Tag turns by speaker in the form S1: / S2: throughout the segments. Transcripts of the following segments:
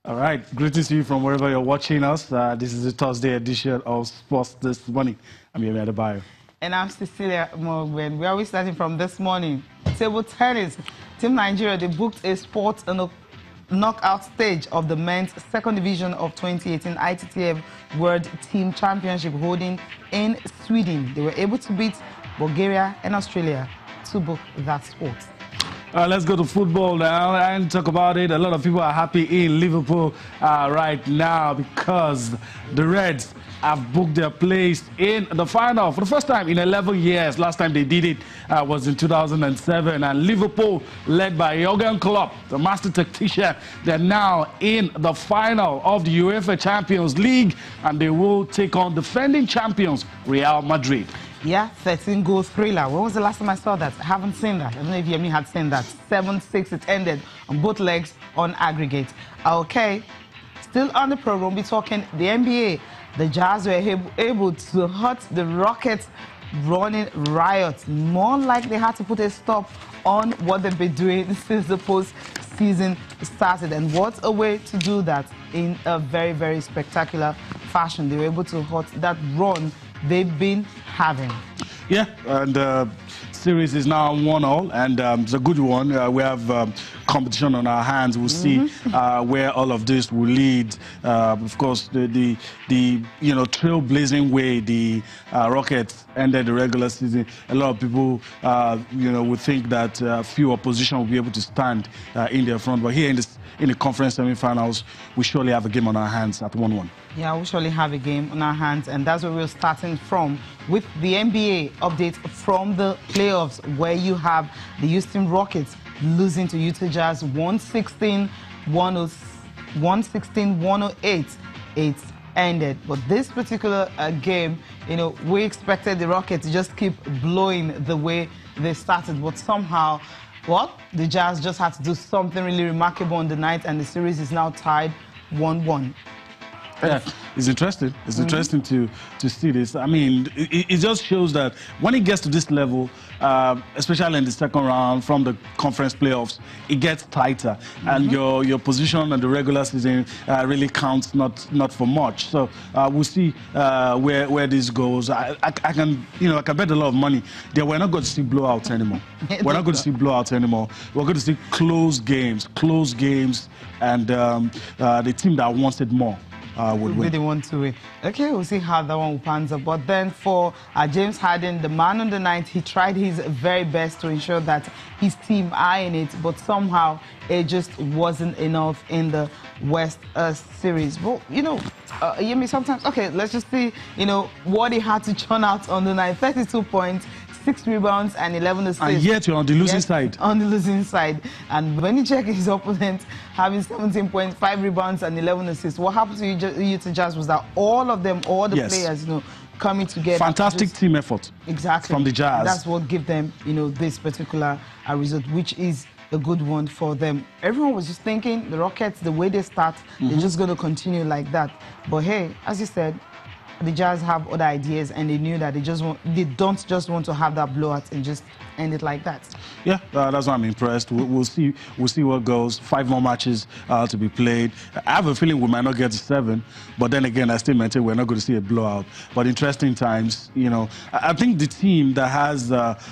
S1: All right, greetings to you from wherever you're watching us. This is the Thursday edition of Sports This Morning. I'm Yemi Adebayo.
S2: And I'm Cecilia Morgan. We're always starting from this morning. Table tennis. Team Nigeria, they booked a spot on the knockout stage of the men's second division of 2018 ITTF World Team Championship holding in Sweden. They were able to beat Bulgaria and Australia to book that sport.
S1: Let's go to football now and talk about it. A lot of people are happy in Liverpool right now because the Reds have booked their place in the final for the first time in 11 years. Last time they did it was in 2007. And Liverpool, led by Jurgen Klopp, the master tactician, they're now in the final of the UEFA Champions League, and they will take on defending champions Real Madrid.
S2: Yeah, 13-goal thriller. When was the last time I saw that? I haven't seen that. I don't know if Yemi had seen that. 7-6 it ended on both legs on aggregate. Okay, still on the program, we're talking the NBA. The Jazz were able to hurt the Rockets running riot. More like they had to put a stop on what they've been doing since the postseason started. And what a way to do that in a very, very spectacular fashion. They were able to hurt that run they've been having.
S1: Yeah, and series is now 1-1, and it's a good one. We have competition on our hands. We'll see where all of this will lead. Of course, the trailblazing way the Rockets ended the regular season. A lot of people would think that few opposition will be able to stand in their front, but here in the conference semi-finals, we surely have a game on our hands at 1-1.
S2: Yeah, we surely have a game on our hands, and that's where we're starting from with the NBA update from the playoffs, where you have the Houston Rockets losing to Utah Jazz 116-108. It ended, but this particular game, we expected the Rockets to just keep blowing the way they started, but somehow, the Jazz just had to do something really remarkable on the night, and the series is now tied 1-1.
S1: Yeah, it's interesting. It's interesting to see this. I mean, it just shows that when it gets to this level, especially in the second round from the conference playoffs, it gets tighter, and your position in the regular season really counts not for much. So we'll see where this goes. I can bet a lot of money that we're not going to see blowouts anymore. We're not going to see blowouts anymore. We're going to see close games, and the team that wants it more would win.
S2: Really want to win. Okay, we'll see how that one pans out. But then for James Harden, the man on the night, he tried his very best to ensure that his team are in it, but somehow it just wasn't enough in the West series. But Yemi, sometimes, okay, let's just see, what he had to churn out on the night. 32 points. 6 rebounds and 11 assists. And
S1: yet you're on the losing side.
S2: On the losing side. And when you check his opponent having 17 points, 5 rebounds and 11 assists, what happened to Utah Jazz was that all of them, all the players, coming together.
S1: Fantastic team effort.
S2: Exactly.
S1: From the Jazz.
S2: That's what gave them, this particular result, which is a good one for them. Everyone was just thinking the Rockets, the way they start, they're just going to continue like that. But hey, as you said, the Jazz have other ideas, and they knew that they don't just want to have that blowout and just end it like that. Yeah,
S1: that's why I'm impressed. We'll see what goes. 5 more matches to be played. I have a feeling we might not get to 7, but then again, I still maintain we're not going to see a blowout. But interesting times, I think the team that has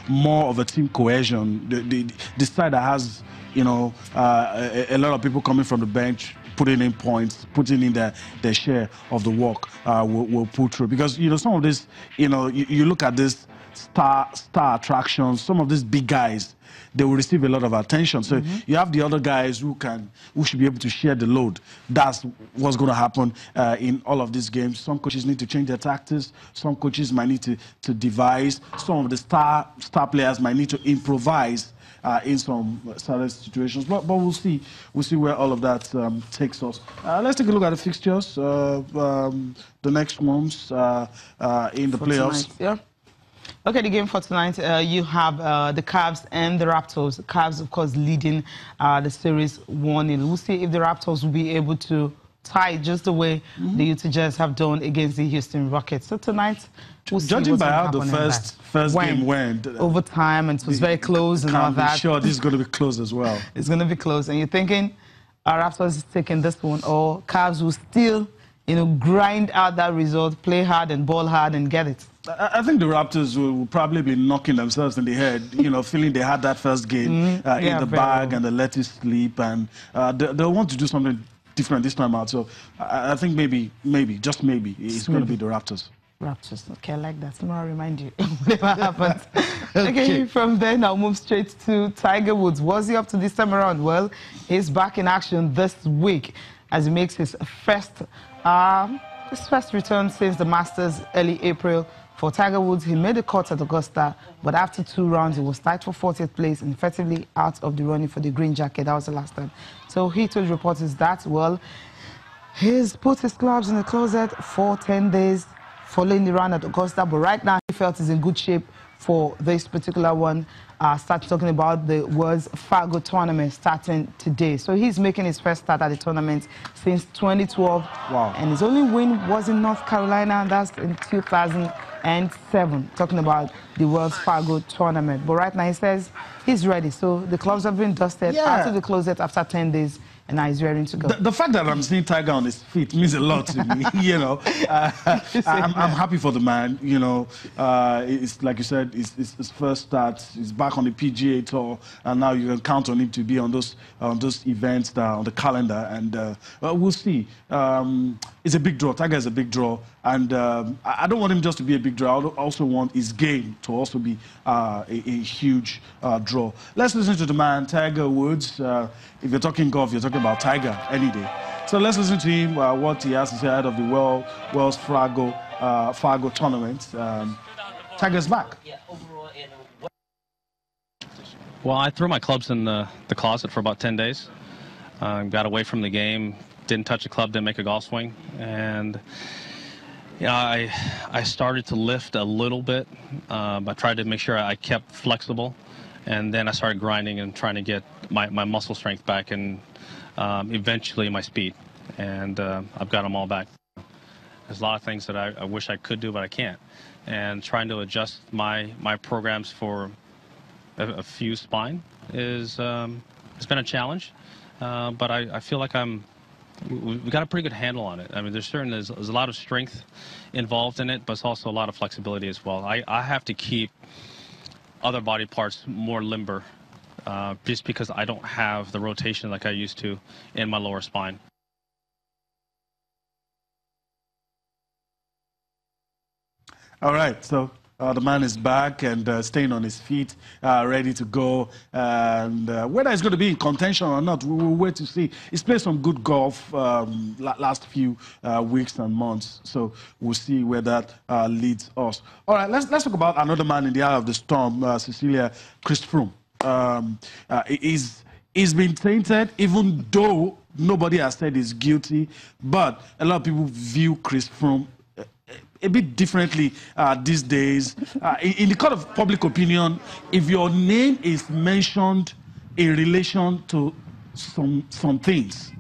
S1: more of a team cohesion, the side that has, a lot of people coming from the bench, putting in points, putting in their share of the work will pull through. Because, some of this, you look at this star attractions, some of these big guys, they will receive a lot of attention. So you have the other guys who should be able to share the load. That's what's going to happen in all of these games. Some coaches need to change their tactics. Some coaches might need to devise. Some of the star players might need to improvise in some certain situations, but we'll see where all of that takes us. Let's take a look at the fixtures, the next ones in the playoffs.
S2: Tonight, yeah. Okay, the game for tonight, you have the Cavs and the Raptors. The Cavs, of course, leading the series 1-0. We'll see if the Raptors will be able to tie just the way the Utah Jazz have done against the Houston Rockets. So tonight, we'll see
S1: judging by how the first
S2: game
S1: game went,
S2: overtime, and it was very close and all that.
S1: Sure, this is going to be close as well.
S2: It's going to be close, and you're thinking, Our Raptors is taking this one, or Cavs will still, grind out that result, play hard and ball hard and get it?
S1: I think the Raptors will probably be knocking themselves in the head, feeling they had that first game in the bag and they let it sleep, and they'll want to do something different this time out. So I think maybe, just maybe, it's going to be the Raptors.
S2: Raptors, okay, I like that. Tomorrow I'll remind you whatever happens. Okay, from there now move straight to Tiger Woods. Was he up to this time around? Well, he's back in action this week as he makes his first return since the Masters early April. For Tiger Woods, he made the cut at Augusta, but after 2 rounds, he was tied for 40th place and effectively out of the running for the green jacket. That was the last time. So he told reporters that, well, he's put his clubs in the closet for 10 days following the round at Augusta, but right now he felt he's in good shape for this particular one. Start talking about the world's Fargo tournament starting today. So he's making his first start at the tournament since 2012.
S1: Wow.
S2: And his only win was in North Carolina, and that's in 2007, talking about the world's Fargo tournament. But right now he says he's ready. So the clubs have been dusted out of the closet after 10 days. And now he's ready to go. The
S1: fact that I'm seeing Tiger on his feet means a lot to me. I'm happy for the man. It's like you said, it's his first start. He's back on the PGA Tour, and now you can count on him to be on those events that are on the calendar. And we'll see. It's a big draw. Tiger is a big draw, and I don't want him just to be a big draw. I also want his game to also be a huge draw. Let's listen to the man, Tiger Woods. If you're talking golf, you're talking about Tiger any day. So let's listen to him, what he has to say ahead of the World's Fargo tournament. Tiger's back.
S3: Well, I threw my clubs in the closet for about 10 days. Got away from the game, didn't touch a club, didn't make a golf swing. And I started to lift a little bit. I tried to make sure I kept flexible. And then I started grinding and trying to get my muscle strength back and eventually my speed. And I've got them all back. There's a lot of things that I wish I could do, but I can't. And trying to adjust my programs for a fused spine it's been a challenge. But I feel like we've got a pretty good handle on it. I mean, there's a lot of strength involved in it, but it's also a lot of flexibility as well. I have to keep other body parts more limber just because I don't have the rotation like I used to in my lower spine.
S1: All right, so the man is back and staying on his feet, ready to go. And whether he's going to be in contention or not, we will wait to see. He's played some good golf last few weeks and months, so we'll see where that leads us. All right, let's talk about another man in the eye of the storm, Chris Froome. He's been tainted, even though nobody has said he's guilty, but a lot of people view Chris Froome a bit differently these days. In the court of public opinion, if your name is mentioned in relation to some things,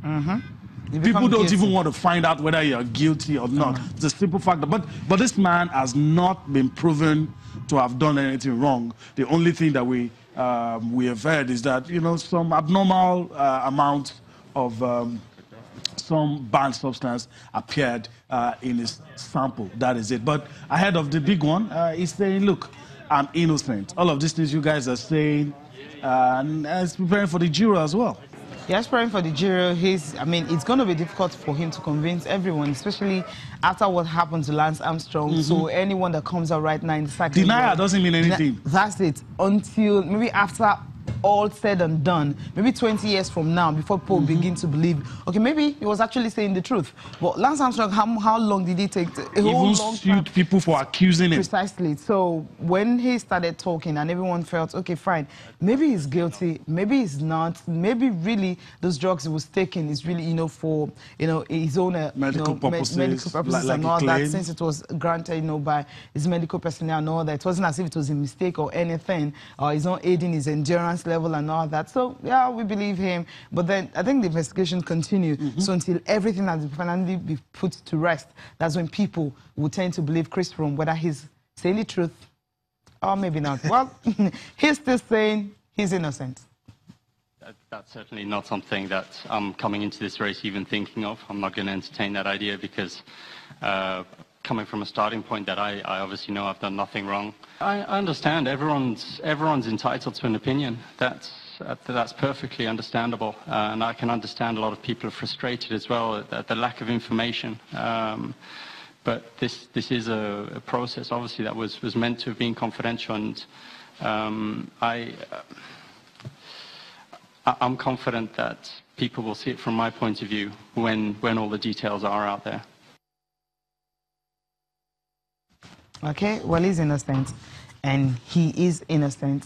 S1: people don't even want to find out whether you're guilty or not. It's a simple fact. But this man has not been proven to have done anything wrong. The only thing that we have heard is that some abnormal amount of some banned substance appeared in his sample. That is it. But ahead of the big one, he's saying, look, I'm innocent. All of these things you guys are saying, and he's preparing for the jury as well.
S2: Yes, preparing for the jury. It's going to be difficult for him to convince everyone, especially after what happened to Lance Armstrong. So anyone that comes out right now in the cycling
S1: denial doesn't mean anything.
S2: That's it. Until maybe after all said and done, maybe 20 years from now, before people begin to believe, okay, maybe he was actually saying the truth. But Lance Armstrong, how long did he take? A whole long time.
S1: Sued people for accusing him.
S2: Precisely. So when he started talking and everyone felt, okay, fine, maybe he's guilty, maybe he's not, maybe really those drugs he was taking is really, for, his own
S1: medical purposes, like
S2: and all that, since it was granted, by his medical personnel and all that. It wasn't as if it was a mistake or anything, or he's not aiding his endurance level and all that. So, yeah, we believe him. But then I think the investigation continues. So until everything has finally been put to rest, that's when people will tend to believe Chris Froome, whether he's saying the truth or maybe not. Well, he's still saying he's innocent.
S4: That's certainly not something that I'm coming into this race even thinking of. I'm not going to entertain that idea because coming from a starting point that I obviously know I've done nothing wrong. I understand everyone's entitled to an opinion. That's perfectly understandable, and I can understand a lot of people are frustrated as well at the lack of information. But this is a process, obviously, that was meant to have been confidential, and I'm confident that people will see it from my point of view when all the details are out there.
S2: Okay, well, he's innocent, and he is innocent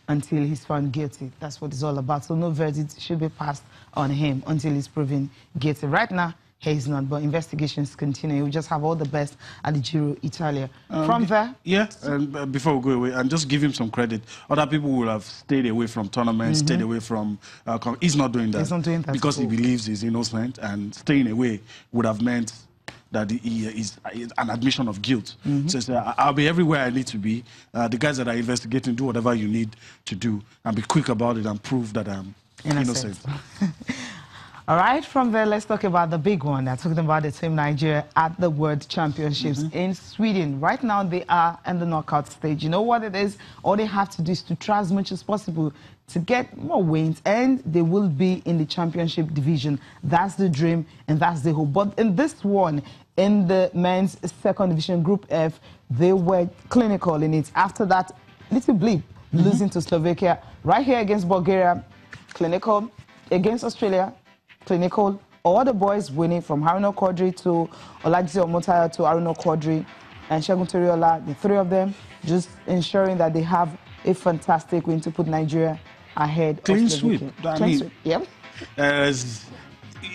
S2: until he's found guilty. That's what it's all about. So no verdict should be passed on him until he's proven guilty. Right now, he's not, but investigations continue. We just have all the best at the Giro Italia. From there...
S1: Yeah, and before we go away, and just give him some credit. Other people would have stayed away from tournaments, stayed away from... he's not doing that.
S2: He's not doing that.
S1: Because he believes he's innocent, and staying away would have meant that he is an admission of guilt. So I'll be everywhere I need to be. The guys that are investigating, do whatever you need to do, and be quick about it and prove that I'm innocent.
S2: All right, from there, let's talk about the big one. They're talking about the Team Nigeria at the World Championships in Sweden. Right now, they are in the knockout stage. You know what it is? All they have to do is to try as much as possible to get more wins, and they will be in the championship division. That's the dream, and that's the hope. But in this one, in the men's second division, Group F, they were clinical in it. After that little blip, losing to Slovakia. Right here against Bulgaria, clinical. Against Australia, clinical. All the boys winning, from Haruna Quadri to Olajide Omotayo to Haruna Quadri and Segun Toriola, the three of them, just ensuring that they have a fantastic win to put Nigeria ahead.
S1: Clean sweep.
S2: Yep.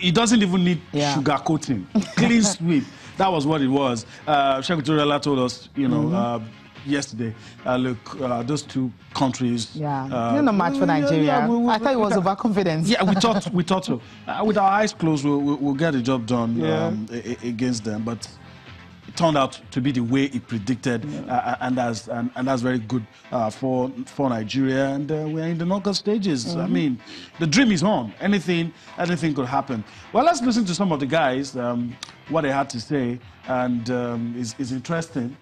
S1: It doesn't even need sugarcoating. Clean sweep. That was what it was. Segun Toriola told us, yesterday, look, those two countries...
S2: You're not match for Nigeria. I thought it was overconfidence.
S1: Yeah, we thought so. With our eyes closed, we'll get the job done against them. But it turned out to be the way it predicted, and that's very good for Nigeria. And we're in the knockout stages. I mean, the dream is on. Anything could happen. Well, let's listen to some of the guys, what they had to say. And it's interesting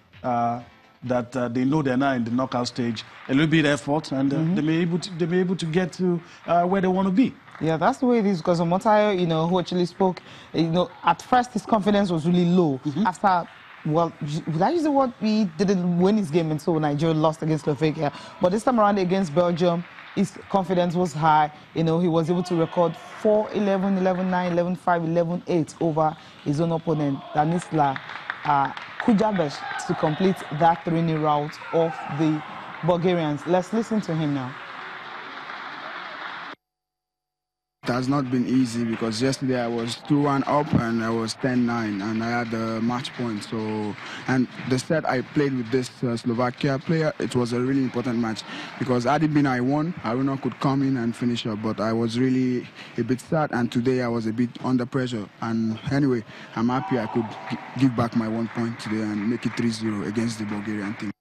S1: that they know they're now in the knockout stage, a little bit of effort, and they may be able to get to where they want to be.
S2: Yeah, that's the way it is, because Omotayo, who actually spoke, at first his confidence was really low. After, well, that is what he didn't win his game until Nigeria lost against Slovakia. But this time around against Belgium, his confidence was high. He was able to record 4-11, 11-9, 11-5, 11-8 over his own opponent, Danisla Kujabesh, to complete that 3-0 rout of the Bulgarians. Let's listen to him now.
S5: It has not been easy, because yesterday I was 2-1 up and I was 10-9 and I had the match point. So, and the set I played with this Slovakia player, it was a really important match, because had it been I won, Haruna could come in and finish up, but I was really a bit sad, and today I was a bit under pressure. And anyway, I'm happy I could give back my 1 point today and make it 3-0 against the Bulgarian team.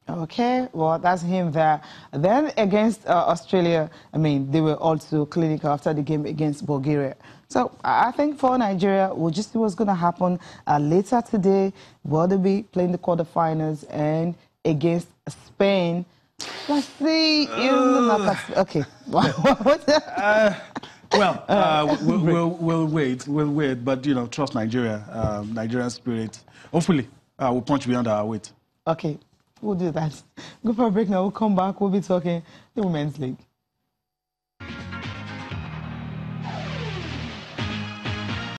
S2: Okay, well, that's him there. Then against Australia, I mean, they were also clinical after the game against Bulgaria. So I think for Nigeria, we'll just see what's going to happen later today. Will they be playing the quarterfinals and against Spain? Let's see. Okay.
S1: We'll wait. But, trust Nigeria, Nigerian spirit. Hopefully, we'll punch beyond our weight.
S2: Okay. We'll do that. Go for a break now. We'll come back. We'll be talking the Women's League.